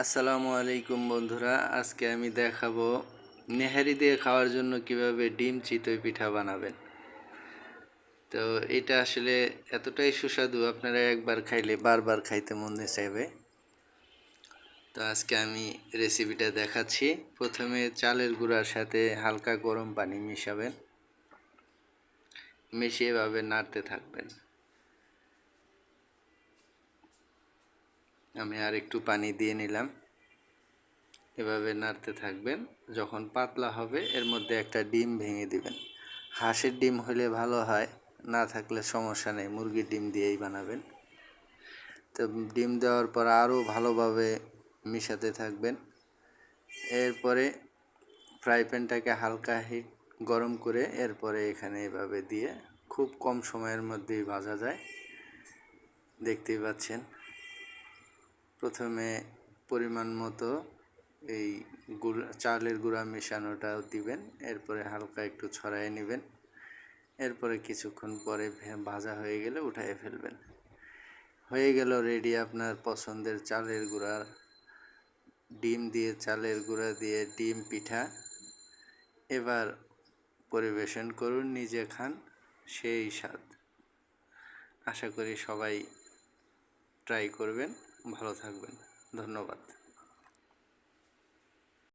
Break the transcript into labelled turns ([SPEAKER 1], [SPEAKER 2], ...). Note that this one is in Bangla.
[SPEAKER 1] আসসালামু আলাইকুম বন্ধুরা, আজকে আমি দেখাবো নেহারি দিয়ে খাওয়ার জন্য কিভাবে ডিম চিতই পিঠা বানাবেন। তো এটা আসলে এতটাই সুস্বাদু, আপনারা একবার খাইলে বারবার খাইতে মন চাইবে। তো আজকে আমি রেসিপিটা দেখাচ্ছি। প্রথমে চালের গুঁড়ার সাথে হালকা গরম পানি মিশাবেন, মিশিয়ে এভাবে নাড়তে থাকবেন। আমি আর একটু পানি দিয়ে নিলাম। এভাবে নাড়তে থাকবেন। যখন পাতলা হবে এর মধ্যে একটা ডিম ভেঙে দিবেন। হাঁসের ডিম হলে ভালো হয়, না থাকলে সমস্যা নেই, মুরগির ডিম দিয়েই বানাবেন। তো ডিম দেওয়ার পর আরও ভালোভাবে মিশাতে থাকবেন। এরপরে ফ্রাই প্যানটাকে হালকা হিট গরম করে এরপরে এখানে এভাবে দিয়ে খুব কম সময়ের মধ্যেই ভাজা যায়। দেখতেই পাচ্ছেন। প্রথমে পরিমাণ মতো এই চালের গুঁড়া মেশানোটাও দিবেন, এরপরে হালকা একটু ছড়াই নেবেন। এরপরে কিছুক্ষণ পরে ভাজা হয়ে গেলে উঠিয়ে ফেলবেন। হয়ে গেল রেডি আপনার পছন্দের চালের গুঁড়া, ডিম দিয়ে চালের গুঁড়া দিয়ে ডিম পিঠা। এবার পরিবেশন করুন, নিজে খান, সেই স্বাদ। আশা করি সবাই ট্রাই করবেন। ভালো থাকবেন। ধন্যবাদ।